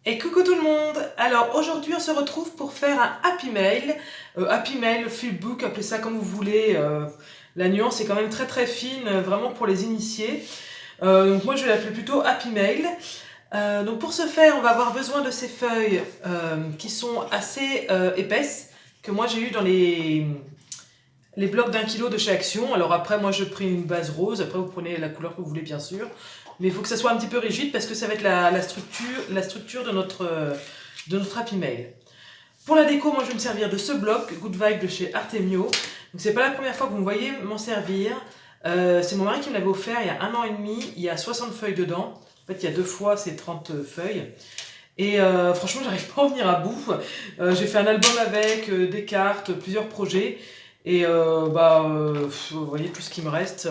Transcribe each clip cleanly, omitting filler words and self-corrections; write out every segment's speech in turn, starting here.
Et coucou tout le monde. Alors aujourd'hui on se retrouve pour faire un Happy Mail, Flipbook, appelez ça comme vous voulez. La nuance est quand même très fine, vraiment pour les initiés. Donc moi je vais l'appeler plutôt Happy Mail. Donc pour ce faire on va avoir besoin de ces feuilles qui sont assez épaisses, que moi j'ai eu dans les blocs d'1 kilo de chez Action. Alors après moi je pris une base rose, après vous prenez la couleur que vous voulez bien sûr. Mais il faut que ça soit un petit peu rigide parce que ça va être la structure de notre Happy Mail. Pour la déco, moi je vais me servir de ce bloc Good Vibe de chez Artemio. Donc c'est pas la première fois que vous me voyez m'en servir. C'est mon mari qui me l'avait offert il y a 1 an et demi. Il y a 60 feuilles dedans. En fait il y a 2 fois ces 30 feuilles. Et franchement j'arrive pas à en venir à bout. J'ai fait un album avec, des cartes, plusieurs projets. Et vous voyez tout ce qui me reste.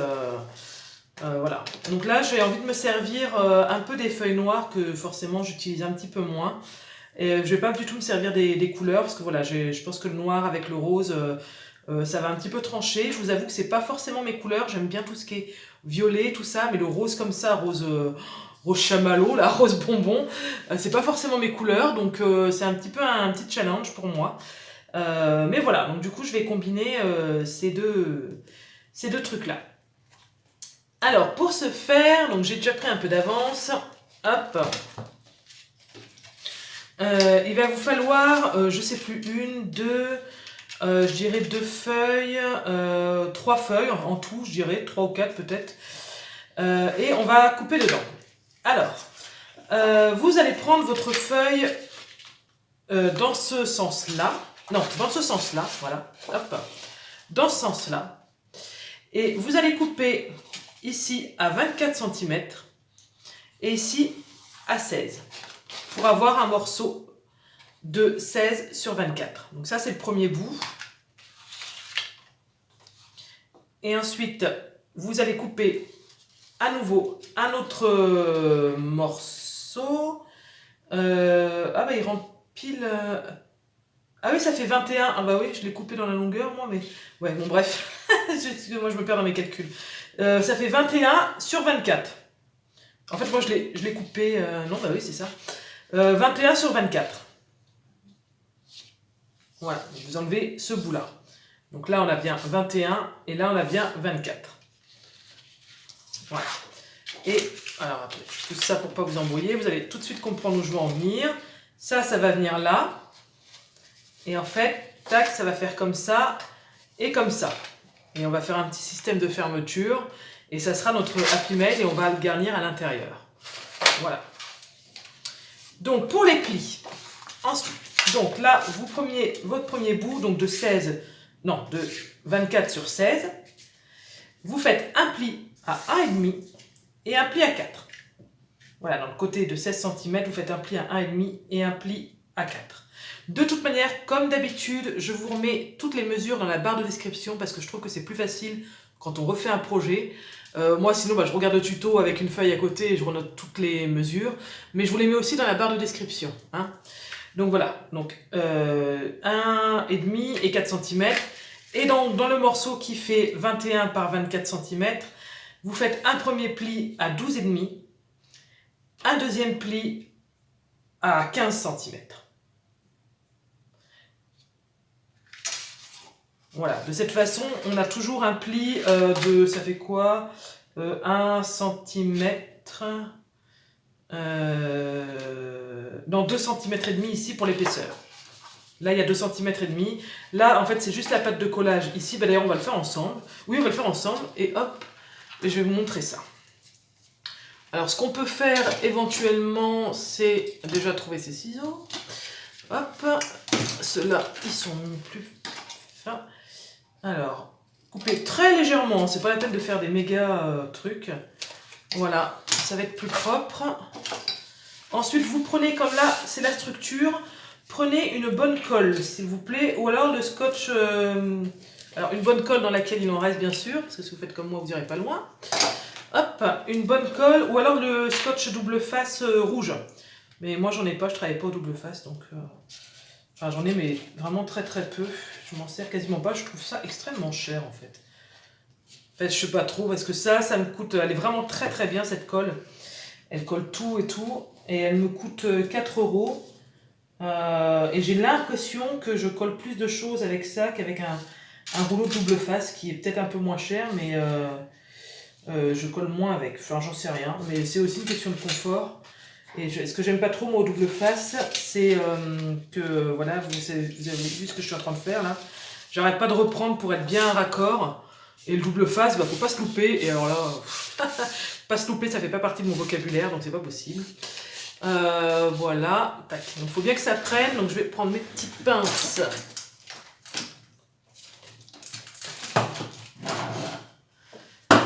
Voilà. Donc là, j'ai envie de me servir un peu des feuilles noires que forcément j'utilise un petit peu moins. Et je vais pas du tout me servir des couleurs parce que voilà, je pense que le noir avec le rose, ça va un petit peu trancher. Je vous avoue que c'est pas forcément mes couleurs. J'aime bien tout ce qui est violet, tout ça, mais le rose comme ça, rose chamallow, là, rose bonbon, c'est pas forcément mes couleurs. Donc c'est un petit peu un petit challenge pour moi. Mais voilà, donc du coup, je vais combiner ces deux trucs-là. Alors, pour ce faire, donc j'ai déjà pris un peu d'avance. Hop. Il va vous falloir, je sais plus, 1, 2, je dirais 2 feuilles, 3 feuilles en tout, je dirais, 3 ou 4 peut-être. Et on va couper dedans. Alors, vous allez prendre votre feuille dans ce sens-là. Non, dans ce sens-là, voilà. Hop. Dans ce sens-là. Et vous allez couper ici à 24 cm et ici à 16 pour avoir un morceau de 16 sur 24. Donc ça c'est le premier bout. Et ensuite vous allez couper à nouveau un autre morceau. Ah bah il rentre pile... Ah oui, ça fait 21. Ah bah oui, je l'ai coupé dans la longueur moi, mais... Ouais, bon bref. Excusez-moi, je me perds dans mes calculs. Ça fait 21 sur 24. En fait, moi, je l'ai coupé... non, bah oui, c'est ça. 21 sur 24. Voilà, je vais enlever ce bout-là. Donc là, on a bien 21 et là, on a bien 24. Voilà. Et, alors, attendez, tout ça pour pas vous embrouiller. Vous allez tout de suite comprendre où je veux en venir. Ça va venir là. Et en fait, tac, ça va faire comme ça et comme ça. Et on va faire un petit système de fermeture. Et ça sera notre Happy Mail et on va le garnir à l'intérieur. Voilà. Donc pour les plis, ensuite, donc là, vous preniez votre premier bout, donc de 24 sur 16. Vous faites un pli à 1,5 et un pli à 4. Voilà, dans le côté de 16 cm, vous faites un pli à 1,5 et un pli à 4. De toute manière, comme d'habitude, je vous remets toutes les mesures dans la barre de description parce que je trouve que c'est plus facile quand on refait un projet. Moi sinon je regarde le tuto avec une feuille à côté et je renote toutes les mesures, mais je vous les mets aussi dans la barre de description. Hein. Donc voilà, donc 1,5 et 4 cm. Et dans le morceau qui fait 21 par 24 cm, vous faites un premier pli à 12,5, un deuxième pli à 15 cm. Voilà, de cette façon, on a toujours un pli de, ça fait quoi 1 cm, non 2 cm et demi ici pour l'épaisseur. Là, il y a 2 cm et demi. Là, en fait, c'est juste la pâte de collage. Ici, bah, d'ailleurs, on va le faire ensemble. Oui, on va le faire ensemble. Et hop, et je vais vous montrer ça. Alors, ce qu'on peut faire éventuellement, c'est déjà trouver ces ciseaux. Hop, ceux-là, ils sont plus fins. Alors, coupez très légèrement, c'est pas la peine de faire des méga trucs. Voilà, ça va être plus propre. Ensuite, vous prenez, comme là, c'est la structure, prenez une bonne colle, s'il vous plaît, ou alors le scotch... alors, une bonne colle dans laquelle il en reste, bien sûr, parce que si vous faites comme moi, vous n'irez pas loin. Hop, une bonne colle, ou alors le scotch double face rouge. Mais moi, j'en ai pas, je travaille pas au double face, donc... Enfin, j'en ai, mais vraiment très peu. Je m'en sers quasiment pas. Je trouve ça extrêmement cher, en fait. En fait, je sais pas trop, parce que ça me coûte... Elle est vraiment très bien, cette colle. Elle colle tout et tout. et elle me coûte 4 euros. Et j'ai l'impression que je colle plus de choses avec ça qu'avec un rouleau double face qui est peut-être un peu moins cher, mais je colle moins avec. Enfin, j'en sais rien, mais c'est aussi une question de confort. Et ce que j'aime pas trop moi au double face, c'est que voilà, vous avez vu ce que je suis en train de faire là. J'arrête pas de reprendre pour être bien raccord. Et le double face, bah faut pas se louper. Et alors là, pas se louper, ça fait pas partie de mon vocabulaire, donc c'est pas possible. Voilà, tac. Donc faut bien que ça prenne, donc je vais prendre mes petites pinces.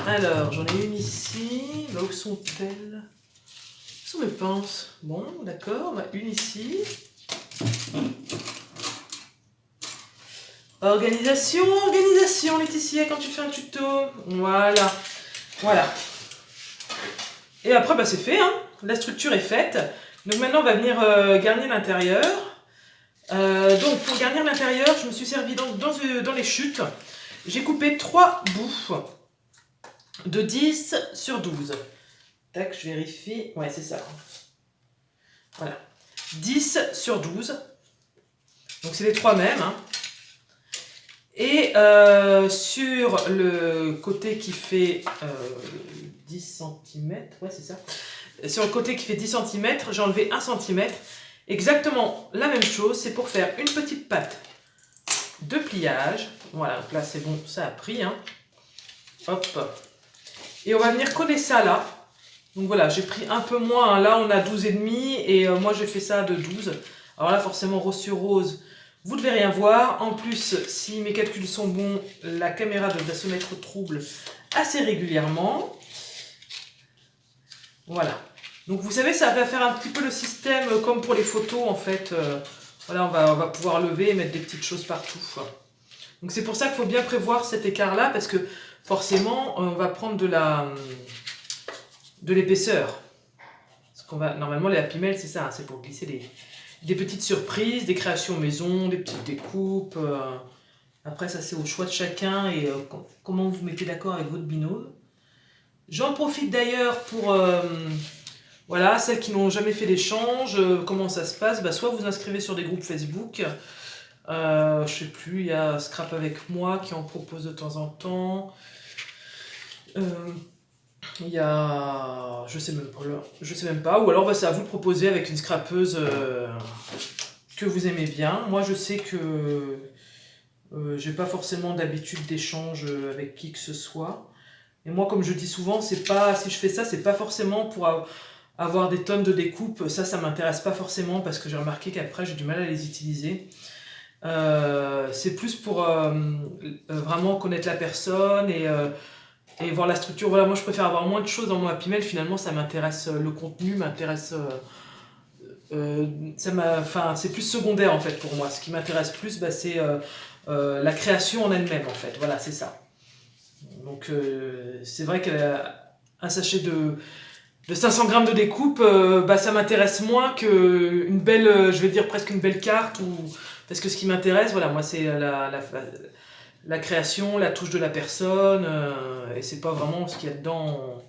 Alors, j'en ai une ici. Là, où sont-elles? Où sont mes pinces? Bon, d'accord, une ici. Organisation, organisation, Laetitia, quand tu fais un tuto. Voilà, voilà. Et après, bah, c'est fait, hein. La structure est faite. Donc maintenant, on va venir garnir l'intérieur. Donc, pour garnir l'intérieur, je me suis servi dans les chutes. J'ai coupé 3 bouts de 10 sur 12. Tac, je vérifie. Ouais, c'est ça. Voilà. 10 sur 12. Donc, c'est les 3 mêmes, hein. Et sur le côté qui fait 10 cm, ouais c'est ça, sur le côté qui fait 10 cm, j'ai enlevé 1 cm, exactement la même chose, c'est pour faire une petite patte de pliage, voilà, donc là c'est bon, ça a pris, hein. Hop, et on va venir coller ça là, donc voilà, j'ai pris un peu moins, hein. Là on a 12,5 et moi j'ai fait ça de 12, alors là forcément rose sur rose, vous ne devez rien voir. En plus, si mes calculs sont bons, la caméra devrait se mettre au trouble assez régulièrement. Voilà. Donc vous savez, ça va faire un petit peu le système comme pour les photos en fait. Voilà, on va pouvoir lever et mettre des petites choses partout. Donc c'est pour ça qu'il faut bien prévoir cet écart-là parce que forcément, on va prendre de l'épaisseur. Normalement, les Happy Mail, c'est ça, hein, c'est pour glisser des petites surprises, des créations maison, des petites découpes. Après, ça c'est au choix de chacun et comment vous vous mettez d'accord avec votre binôme. J'en profite d'ailleurs pour voilà, celles qui n'ont jamais fait d'échange, comment ça se passe, bah, soit vous inscrivez sur des groupes Facebook, je sais plus, il y a Scrap avec moi qui en propose de temps en temps. Il y a, je sais même pas, ou alors bah, c'est à vous de proposer avec une scrapeuse que vous aimez bien. Moi je sais que j'ai pas forcément d'habitude d'échange avec qui que ce soit. Et moi comme je dis souvent, c'est pas, si je fais ça, c'est pas forcément pour avoir des tonnes de découpes. Ça m'intéresse pas forcément parce que j'ai remarqué qu'après j'ai du mal à les utiliser. C'est plus pour vraiment connaître la personne et voir la structure. Voilà, moi je préfère avoir moins de choses dans mon Happy Mail. Finalement, ça m'intéresse, le contenu m'intéresse. C'est plus secondaire en fait pour moi. Ce qui m'intéresse plus, bah, c'est la création en elle-même en fait. Voilà, c'est ça. Donc c'est vrai qu'un sachet de 500 grammes de découpe, bah, ça m'intéresse moins qu'une belle, je vais dire presque une belle carte. Parce que ce qui m'intéresse, voilà, moi c'est la création, la touche de la personne, et c'est pas vraiment ce qu'il y a dedans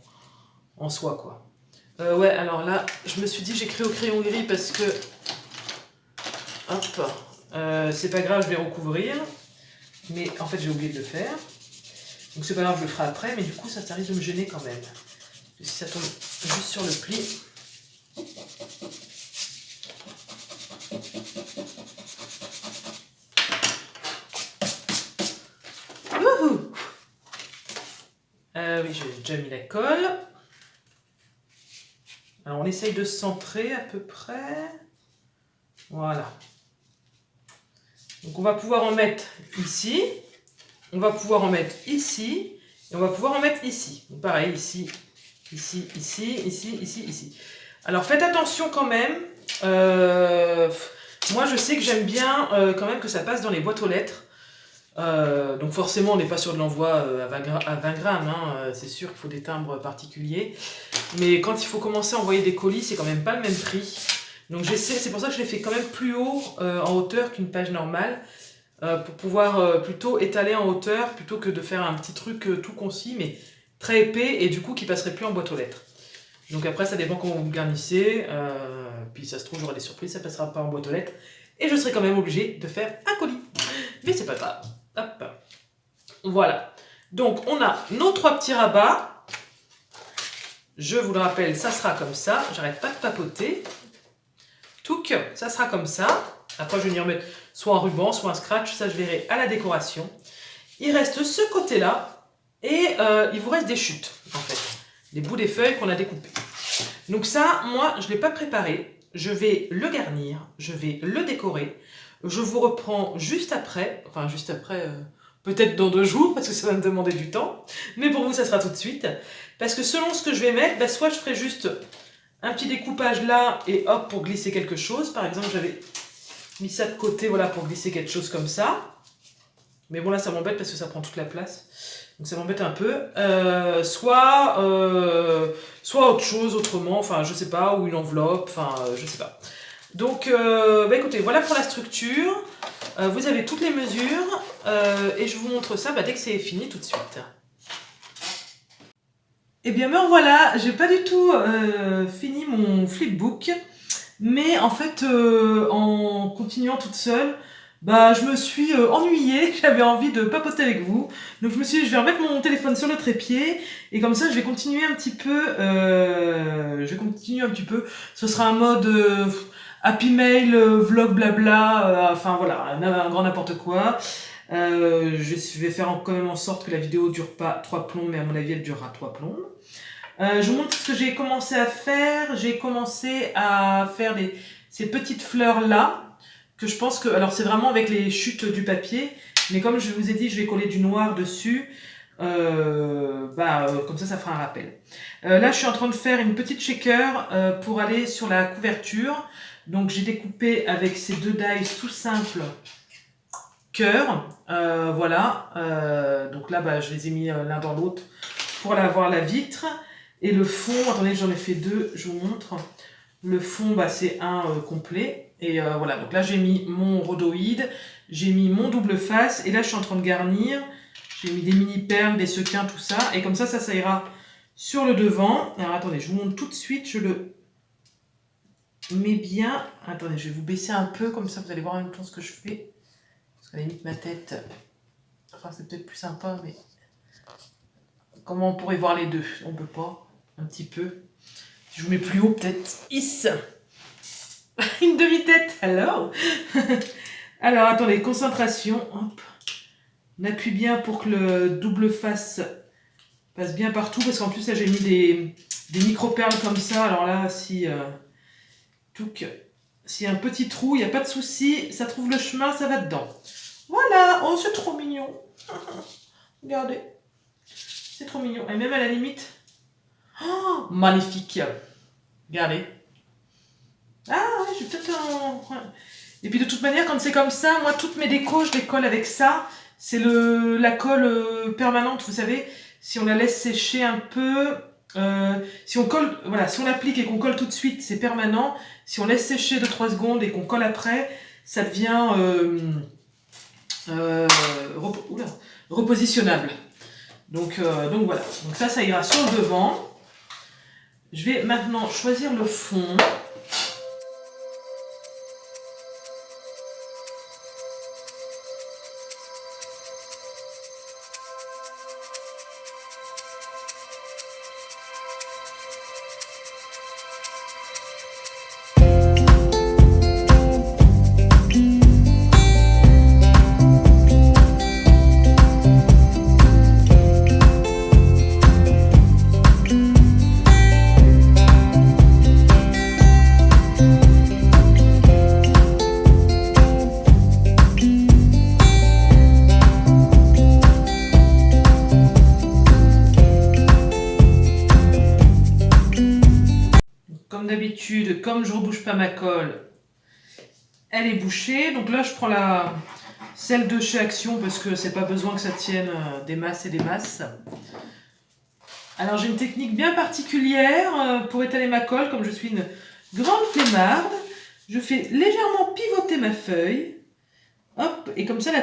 en soi, quoi. Ouais, alors là, je me suis dit, j'écris au crayon gris parce que... Hop, c'est pas grave, je vais recouvrir. Mais en fait, j'ai oublié de le faire. Donc c'est pas grave, je le ferai après, mais du coup, ça risque de me gêner quand même. Si ça tombe juste sur le pli... Oui, j'ai déjà mis la colle. Alors on essaye de se centrer à peu près. Voilà. Donc on va pouvoir en mettre ici. On va pouvoir en mettre ici. Et on va pouvoir en mettre ici. Donc pareil, ici, ici, ici, ici, ici, ici. Alors faites attention quand même. Moi je sais que j'aime bien quand même que ça passe dans les boîtes aux lettres. Donc forcément on n'est pas sur de l'envoi à 20 grammes, hein, c'est sûr qu'il faut des timbres particuliers, mais quand il faut commencer à envoyer des colis, c'est quand même pas le même prix. Donc c'est pour ça que je l'ai fait quand même plus haut en hauteur qu'une page normale, pour pouvoir plutôt étaler en hauteur plutôt que de faire un petit truc tout concis mais très épais et du coup qui passerait plus en boîte aux lettres. Donc après, ça dépend comment vous garnissez. Puis ça se trouve, j'aurai des surprises, ça passera pas en boîte aux lettres. Et je serai quand même obligée de faire un colis. Mais c'est pas grave. Hop. Voilà. Donc on a nos 3 petits rabats. Je vous le rappelle, ça sera comme ça. J'arrête pas de papoter. Touc, ça sera comme ça. Après, je vais venir mettre soit un ruban, soit un scratch. Ça, je verrai à la décoration. Il reste ce côté-là. Et il vous reste des chutes, en fait. Les bouts des feuilles qu'on a découpées. Donc ça, moi, je ne l'ai pas préparé. Je vais le garnir. Je vais le décorer. Je vous reprends juste après. Enfin, juste après, peut-être dans 2 jours, parce que ça va me demander du temps. Mais pour vous, ça sera tout de suite. Parce que selon ce que je vais mettre, bah, soit je ferai juste un petit découpage là, et hop, pour glisser quelque chose. Par exemple, j'avais mis ça de côté, voilà, pour glisser quelque chose comme ça. Mais bon, là, ça m'embête parce que ça prend toute la place. Donc ça m'embête un peu. Soit autre chose, autrement, enfin je sais pas, ou une enveloppe, enfin je sais pas. Donc bah, écoutez, voilà pour la structure. Vous avez toutes les mesures et je vous montre ça dès que c'est fini tout de suite. Et bien me voilà, j'ai pas du tout fini mon flipbook, mais en fait en continuant toute seule, je me suis ennuyée, j'avais envie de papoter avec vous. Donc je me suis dit, je vais remettre mon téléphone sur le trépied et comme ça je vais continuer un petit peu. Ce sera un mode happy mail, vlog blabla, enfin voilà, un grand n'importe quoi. Je vais faire quand même en sorte que la vidéo dure pas 3 plombs, mais à mon avis elle durera 3 plombs. Je vous montre ce que j'ai commencé à faire. J'ai commencé à faire ces petites fleurs là. Que je pense que, alors c'est vraiment avec les chutes du papier, mais comme je vous ai dit, je vais coller du noir dessus, comme ça fera un rappel. Là, je suis en train de faire une petite shaker pour aller sur la couverture. Donc j'ai découpé avec ces 2 dies tout simples cœur, voilà. Donc là, je les ai mis l'un dans l'autre pour aller avoir la vitre. Et le fond, attendez, j'en ai fait 2, je vous montre. Le fond, c'est un complet. Et voilà, donc là j'ai mis mon rhodoïde, j'ai mis mon double face, et là je suis en train de garnir. J'ai mis des mini perles, des sequins, tout ça. Et comme ça ira sur le devant. Alors attendez, je vous montre tout de suite, je le mets bien. Attendez, je vais vous baisser un peu, comme ça vous allez voir en même temps ce que je fais. Parce qu'à la limite, ma tête, enfin c'est peut-être plus sympa, mais comment on pourrait voir les deux? On peut pas, un petit peu. Je vous mets plus haut peut-être. Une demi-tête, alors. Alors, attendez, concentration. Hop. On appuie bien pour que le double face passe bien partout. Parce qu'en plus, là, j'ai mis des micro-perles comme ça. Alors là, s'il y a un petit trou, il n'y a pas de souci. Ça trouve le chemin, ça va dedans. Voilà. Oh, c'est trop mignon. Regardez. C'est trop mignon. Et même à la limite... Oh, magnifique. Regardez. Ah ouais, je vais peut-être en... Et puis de toute manière, quand c'est comme ça, moi, toutes mes décos, je les colle avec ça. C'est la colle permanente, vous savez. Si on la laisse sécher un peu... si on colle, voilà, si on l'applique et qu'on colle tout de suite, c'est permanent. Si on laisse sécher 2-3 secondes et qu'on colle après, ça devient repositionnable. Donc voilà. Donc ça ira sur le devant. Je vais maintenant choisir le fond. D'habitude, comme je ne rebouche pas ma colle, elle est bouchée. Donc là, je prends celle de chez Action parce que c'est pas besoin que ça tienne des masses et des masses. Alors j'ai une technique bien particulière pour étaler ma colle. Comme je suis une grande flemmarde, je fais légèrement pivoter ma feuille. Hop, et comme ça la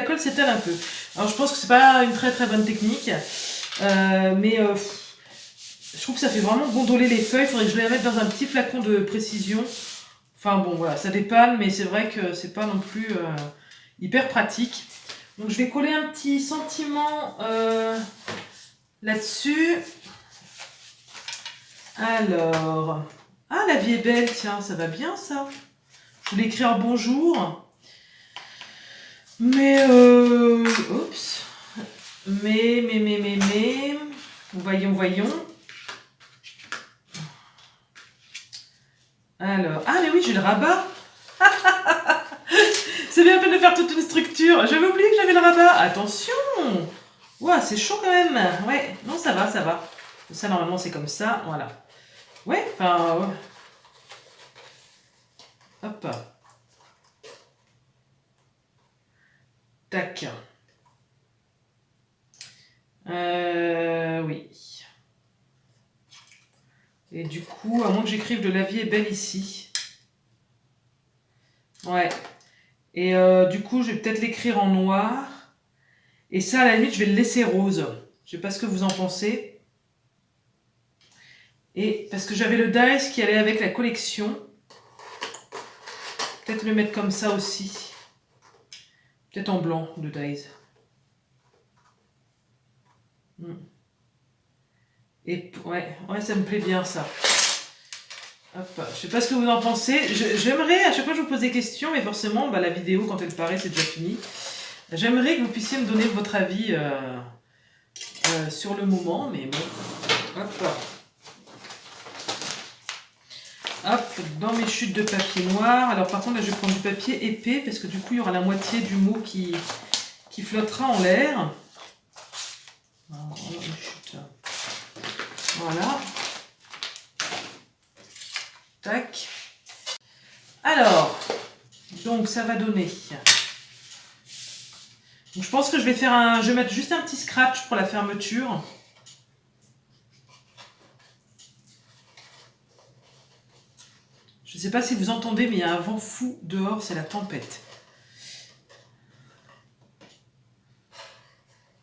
colle s'étale un peu. Alors je pense que c'est pas une très très bonne technique, mais Je trouve que ça fait vraiment gondoler les feuilles. Il faudrait que je les mette dans un petit flacon de précision. Enfin bon, voilà, ça dépanne, mais c'est vrai que c'est pas non plus hyper pratique. Donc je vais coller un petit sentiment là-dessus. Alors, ah, la vie est belle, tiens, ça va bien ça. Je voulais écrire bonjour. Mais, oups. Mais, voyons. Alors, ah mais oui, j'ai le rabat. C'est bien la peine de faire toute une structure. J'avais oublié que j'avais le rabat. Attention. Ouah, c'est chaud quand même. Ouais, non, ça va. Ça, normalement, c'est comme ça, voilà. Ouais, enfin, ouais. Hop. Tac. Oui. Et du coup, à moins que j'écrive de la vie est belle ici. Ouais. Et du coup, je vais peut-être l'écrire en noir. Et ça, à la limite, je vais le laisser rose. Je sais pas ce que vous en pensez. Et parce que j'avais le dice qui allait avec la collection. Peut-être le mettre comme ça aussi. Peut-être en blanc, le dice. Et ouais, ça me plaît bien ça. Hop, je sais pas ce que vous en pensez. J'aimerais, à chaque fois que je vous pose des questions, mais forcément, la vidéo, quand elle paraît, c'est déjà fini. J'aimerais que vous puissiez me donner votre avis sur le moment, mais bon. Hop, dans mes chutes de papier noir. Alors par contre, là, je vais prendre du papier épais, parce que du coup, il y aura la moitié du mot qui flottera en l'air. Voilà. Tac. Alors, donc ça va donner. Donc, je pense que je vais mettre juste un petit scratch pour la fermeture. Je ne sais pas si vous entendez, mais il y a un vent fou dehors, c'est la tempête.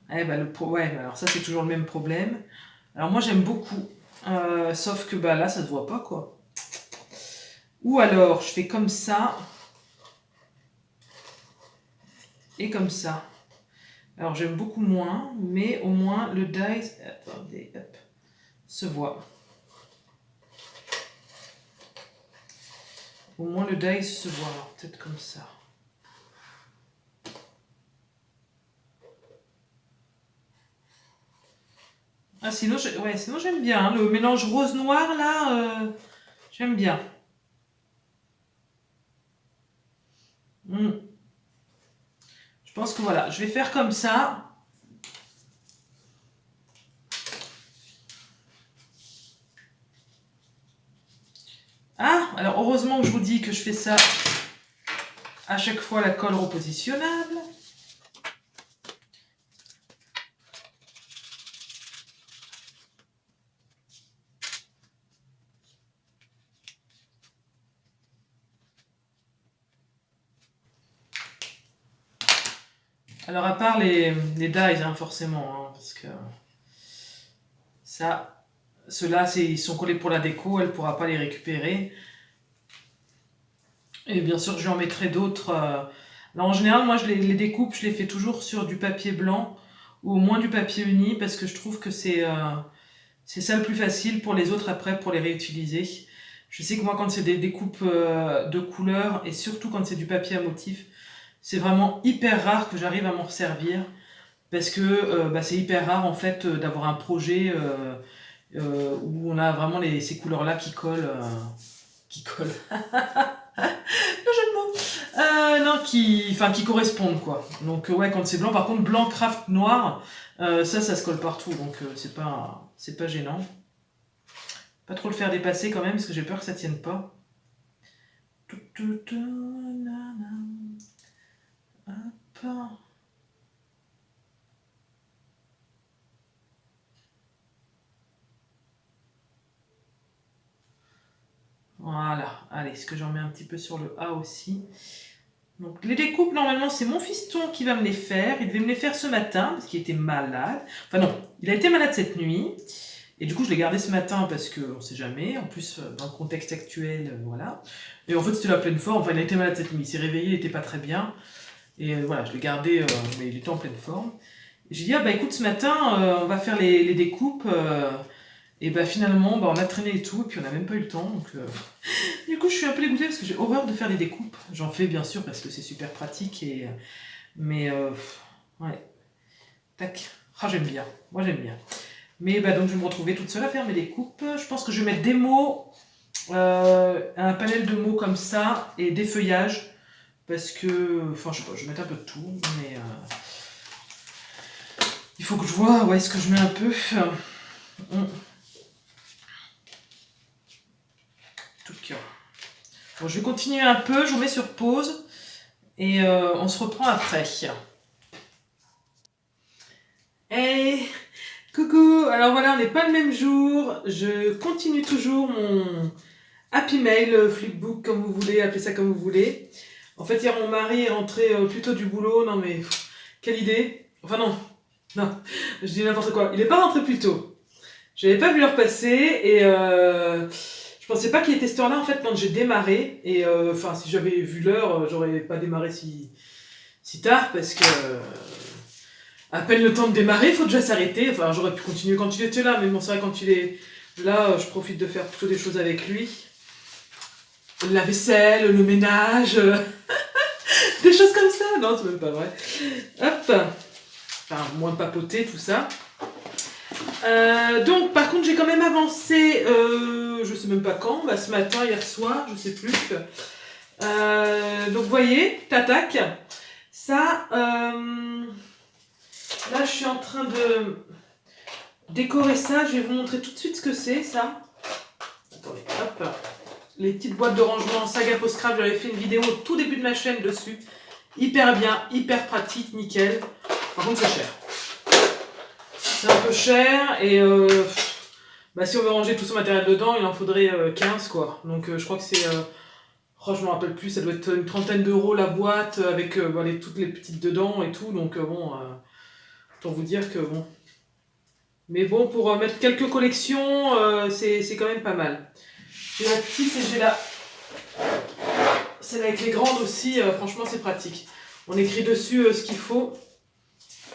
Ouais, alors ça c'est toujours le même problème. Alors moi j'aime beaucoup, sauf que là ça se voit pas quoi. Ou alors je fais comme ça et comme ça. Alors j'aime beaucoup moins, mais au moins le dice, attendez, hop, se voit. Au moins le dice se voit, alors peut-être comme ça. Ah, sinon j'aime bien, hein, le mélange rose-noir là, j'aime bien. Je pense que voilà, je vais faire comme ça. Ah, alors heureusement que je vous dis que je fais ça à chaque fois la colle repositionnable. Alors à part les dies, hein, forcément, hein, parce que ça, ceux-là, ils sont collés pour la déco, elle ne pourra pas les récupérer. Et bien sûr, je lui en mettrai d'autres. Là, en général, moi, je les découpe, je les fais toujours sur du papier blanc ou au moins du papier uni, parce que je trouve que c'est ça le plus facile pour les autres après, pour les réutiliser. Je sais que moi, quand c'est des découpes de couleurs, et surtout quand c'est du papier à motif, c'est vraiment hyper rare que j'arrive à m'en resservir, parce que c'est hyper rare en fait d'avoir un projet où on a vraiment ces couleurs-là qui collent. Le jeu de mots. Non, qui correspondent quoi. Donc ouais, quand c'est blanc, par contre blanc craft noir, ça se colle partout, donc c'est pas gênant. Pas trop le faire dépasser quand même, parce que j'ai peur que ça tienne pas. Hop. Voilà, allez, est-ce que j'en mets un petit peu sur le A aussi. Donc les découpes, normalement, c'est mon fiston qui va me les faire. Il devait me les faire ce matin, parce qu'il était malade. Enfin non, il a été malade cette nuit. Et du coup, je l'ai gardé ce matin parce qu'on sait jamais. En plus, dans le contexte actuel, voilà. Et en fait, c'était la pleine forme. Enfin, il a été malade cette nuit. Il s'est réveillé, il était pas très bien. Et voilà, je l'ai gardé, mais il était en pleine forme. Et j'ai dit, ah bah écoute, ce matin, on va faire les découpes. Et bah finalement, bah, on a traîné et tout, et puis on n'a même pas eu le temps. Donc, du coup, je suis un peu dégoûtée parce que j'ai horreur de faire des découpes. J'en fais bien sûr parce que c'est super pratique. Mais ouais, tac. Ah, j'aime bien. Moi, j'aime bien. Mais bah, donc je vais me retrouver toute seule à faire mes découpes. Je pense que je vais mettre des mots, un panel de mots comme ça, et des feuillages. Parce que, enfin je sais pas, je vais mettre un peu de tout, mais il faut que je vois où est-ce que je mets un peu. Tout cœur. Bon, je vais continuer un peu, je vous mets sur pause, et on se reprend après. Hey, coucou, alors voilà, on n'est pas le même jour, je continue toujours mon Happy Mail, Flipbook, comme vous voulez, appelez ça comme vous voulez. En fait, hier, mon mari est rentré plus tôt du boulot. Non, mais quelle idée. Enfin, non, je dis n'importe quoi. Il n'est pas rentré plus tôt. Je n'avais pas vu l'heure passer et je pensais pas qu'il était cette heure-là, en fait, quand j'ai démarré. Et enfin, si j'avais vu l'heure, j'aurais pas démarré si tard parce que à peine le temps de démarrer, il faut déjà s'arrêter. Enfin, j'aurais pu continuer quand il était là, mais bon, c'est vrai, quand il est là, je profite de faire plutôt des choses avec lui. La vaisselle, le ménage, des choses comme ça. Non, c'est même pas vrai. Hop. Enfin, moins papoter, tout ça. Donc, par contre, j'ai quand même avancé, je sais même pas quand, bah, ce matin, hier soir, je sais plus. Donc, vous voyez, tatac. Ça, là, je suis en train de décorer ça. Je vais vous montrer tout de suite ce que c'est, ça. Attendez, hop. Les petites boîtes de rangement Saga Postcraft, j'avais fait une vidéo au tout début de ma chaîne dessus. Hyper bien, hyper pratique, nickel. Par contre, c'est cher. C'est un peu cher et bah, si on veut ranger tout ce matériel dedans, il en faudrait 15 quoi. Donc je crois que c'est, je me rappelle plus, ça doit être une 30aine d'euros la boîte avec toutes les petites dedans et tout. Donc bon, autant vous dire que bon. Mais bon, pour mettre quelques collections, c'est quand même pas mal. J'ai la petite et j'ai la... Celle avec les grandes aussi, franchement c'est pratique. On écrit dessus ce qu'il faut.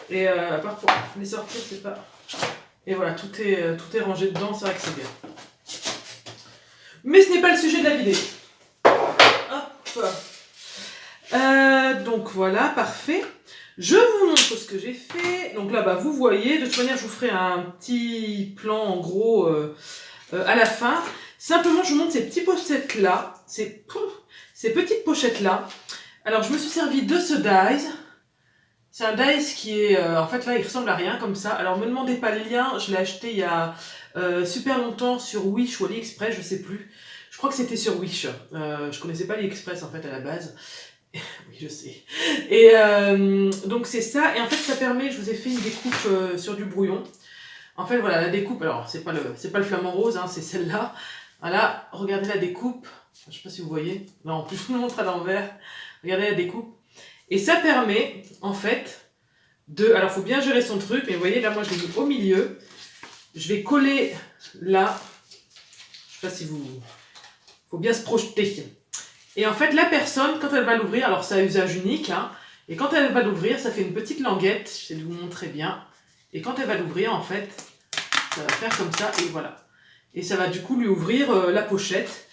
Et à part pour les sortir, c'est pas... Et voilà, tout est rangé dedans, c'est vrai que c'est bien. Mais ce n'est pas le sujet de la vidéo. Hop. Donc voilà, parfait. Je vous montre ce que j'ai fait. Donc là, bah, vous voyez, de toute manière, je vous ferai un petit plan en gros à la fin. Simplement, je vous montre ces petits pochettes-là, ces petites pochettes-là. Alors, je me suis servi de ce dies. C'est un dies qui est... en fait, là, il ressemble à rien comme ça. Alors, ne me demandez pas le lien. Je l'ai acheté il y a super longtemps sur Wish ou AliExpress, je sais plus. Je crois que c'était sur Wish. Je connaissais pas AliExpress, en fait, à la base. Oui, je sais. Et donc, c'est ça. Et en fait, ça permet... Je vous ai fait une découpe sur du brouillon. En fait, voilà, la découpe... Alors, c'est pas le flamant rose, hein, c'est celle-là. Voilà, regardez la découpe. Je sais pas si vous voyez. Non, en plus, je vous le montre à l'envers. Regardez la découpe. Et ça permet, en fait, de... Alors, il faut bien gérer son truc. Mais vous voyez, là, moi, je l'ai mis au milieu. Je vais coller là. Je sais pas si vous... Il faut bien se projeter. Et en fait, la personne, quand elle va l'ouvrir, alors c'est à usage unique, hein, et quand elle va l'ouvrir, ça fait une petite languette. Je vais vous montrer bien. Et quand elle va l'ouvrir, en fait, ça va faire comme ça, et voilà. Et ça va du coup lui ouvrir la pochette.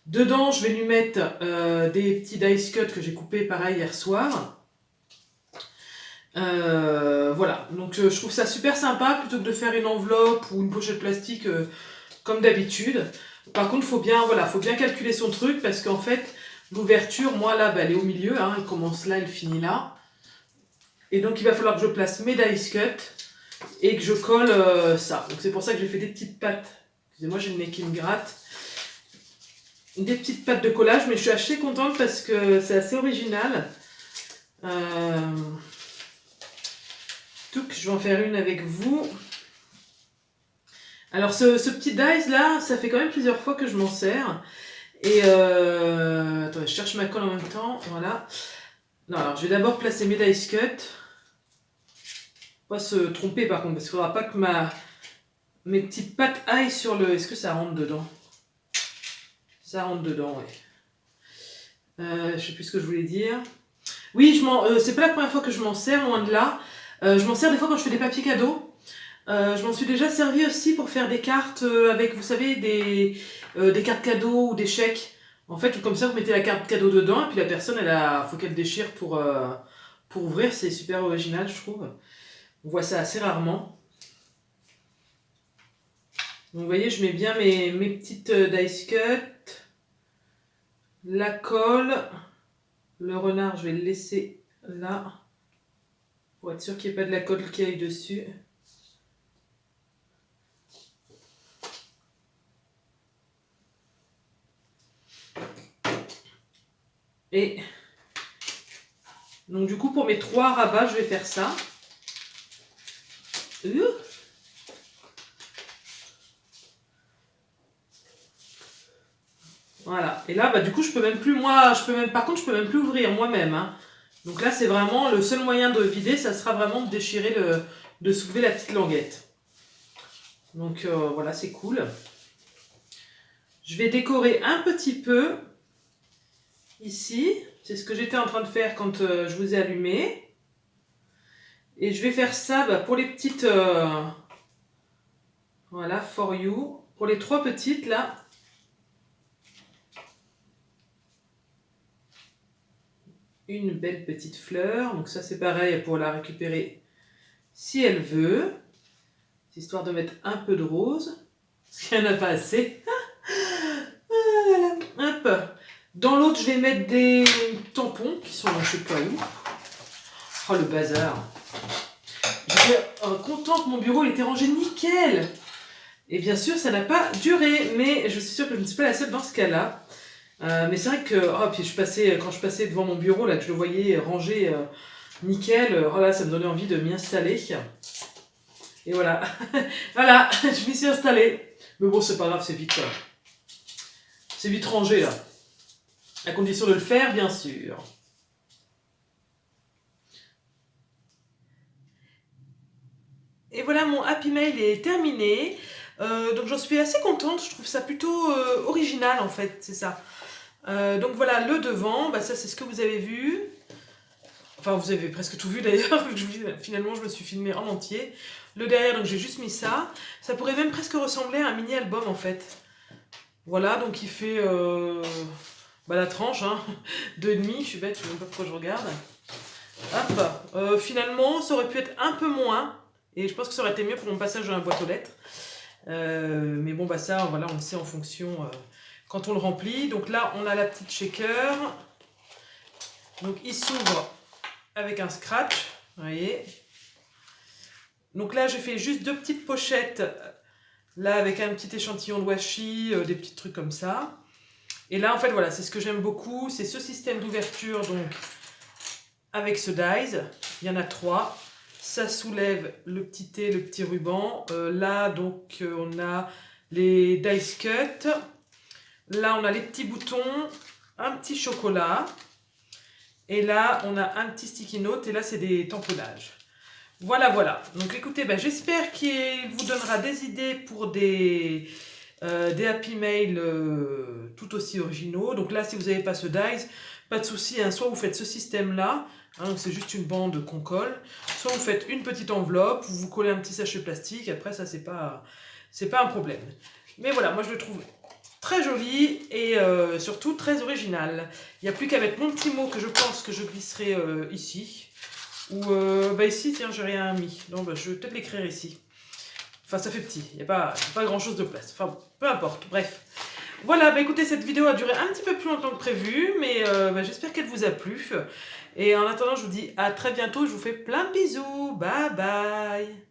Dedans, je vais lui mettre des petits dice cuts que j'ai coupés pareil hier soir. Voilà, donc je trouve ça super sympa plutôt que de faire une enveloppe ou une pochette plastique comme d'habitude. Par contre, faut bien calculer son truc parce qu'en fait, l'ouverture, moi là, bah, elle est au milieu, hein, elle commence là, elle finit là. Et donc, il va falloir que je place mes dice cuts et que je colle ça. Donc, c'est pour ça que j'ai fait des petites pattes. Excusez-moi, j'ai le nez qui me gratte. Des petites pattes de collage, mais je suis assez contente parce que c'est assez original. Je vais en faire une avec vous. Alors ce petit dies là, ça fait quand même plusieurs fois que je m'en sers. Et attendez, je cherche ma colle en même temps. Voilà. Non, alors je vais d'abord placer mes dice cuts. Pas se tromper par contre, parce qu'il ne faudra pas que mes petites pâtes ail sur le... Est-ce que ça rentre dedans? Ça rentre dedans, oui. Je sais plus ce que je voulais dire. Oui, c'est pas la première fois que je m'en sers, loin de là. Je m'en sers des fois quand je fais des papiers cadeaux. Je m'en suis déjà servi aussi pour faire des cartes avec, vous savez, des cartes cadeaux ou des chèques. En fait, comme ça, vous mettez la carte cadeau dedans et puis la personne, faut qu'elle déchire pour ouvrir. C'est super original, je trouve. On voit ça assez rarement. Donc, vous voyez, je mets bien mes petites dice cut. La colle. Le renard, je vais le laisser là. Pour être sûr qu'il n'y ait pas de la colle qui aille dessus. Et donc du coup pour mes 3 rabats je vais faire ça. Voilà. Et là du coup je peux même plus par contre je peux même plus ouvrir moi-même. Hein. Donc là c'est vraiment le seul moyen de vider, ça sera vraiment de déchirer de soulever la petite languette. Donc voilà, c'est cool. Je vais décorer un petit peu ici. C'est ce que j'étais en train de faire quand je vous ai allumé. Et je vais faire ça pour les petites... voilà, for you. Pour les 3 petites, là. Une belle petite fleur. Donc ça, c'est pareil pour la récupérer si elle veut. Histoire de mettre un peu de rose. Parce qu'il n'y en a pas assez. Voilà. Hop. Dans l'autre, je vais mettre des tampons qui sont je sais pas où. Oh, le bazar. J'étais content que mon bureau il était rangé nickel. Et bien sûr, ça n'a pas duré. Mais je suis sûre que je ne suis pas la seule dans ce cas-là. Mais c'est vrai que puis quand je passais devant mon bureau, là, que je le voyais rangé nickel, là, ça me donnait envie de m'y installer. Et voilà. Voilà, je m'y suis installée. Mais bon, c'est pas grave, c'est vite rangé, là. À condition de le faire, bien sûr. Et voilà, mon Happy Mail est terminé. Donc j'en suis assez contente, je trouve ça plutôt original en fait, c'est ça. Donc voilà, le devant, ça c'est ce que vous avez vu. Enfin, vous avez presque tout vu d'ailleurs, vu que finalement je me suis filmée en entier. Le derrière, donc j'ai juste mis ça. Ça pourrait même presque ressembler à un mini-album en fait. Voilà, donc il fait la tranche, hein, 2,5, je suis bête, je ne sais même pas pourquoi je regarde. Hop, finalement, ça aurait pu être un peu moins. Et je pense que ça aurait été mieux pour mon passage dans la boîte aux lettres. Mais bon, ça, voilà, on le sait en fonction quand on le remplit. Donc là, on a la petite shaker. Donc il s'ouvre avec un scratch, vous voyez. Donc là, j'ai fait juste 2 petites pochettes. Là, avec un petit échantillon de washi, des petits trucs comme ça. Et là, en fait, voilà, c'est ce que j'aime beaucoup. C'est ce système d'ouverture, donc, avec ce dies. Il y en a 3. Ça soulève le petit thé, le petit ruban. Là, donc, on a les dice cut. Là, on a les petits boutons, un petit chocolat. Et là, on a un petit sticky note. Et là, c'est des tamponnages. Voilà, voilà. Donc, écoutez, j'espère qu'il vous donnera des idées pour des Happy Mail tout aussi originaux. Donc là, si vous n'avez pas ce dies, pas de souci. Hein, soit vous faites ce système-là. Hein, c'est juste une bande qu'on colle. Soit vous faites une petite enveloppe, vous collez un petit sachet plastique. Après, ça, c'est pas un problème. Mais voilà, moi, je le trouve très joli et surtout très original. Il n'y a plus qu'à mettre mon petit mot que je pense que je glisserai ici. Ou ici, tiens, j'ai rien mis. Donc, je vais peut-être l'écrire ici. Enfin, ça fait petit. Il n'y a pas grand-chose de place. Enfin, peu importe. Bref. Voilà, écoutez, cette vidéo a duré un petit peu plus longtemps que prévu, mais j'espère qu'elle vous a plu. Et en attendant, je vous dis à très bientôt. Je vous fais plein de bisous. Bye bye.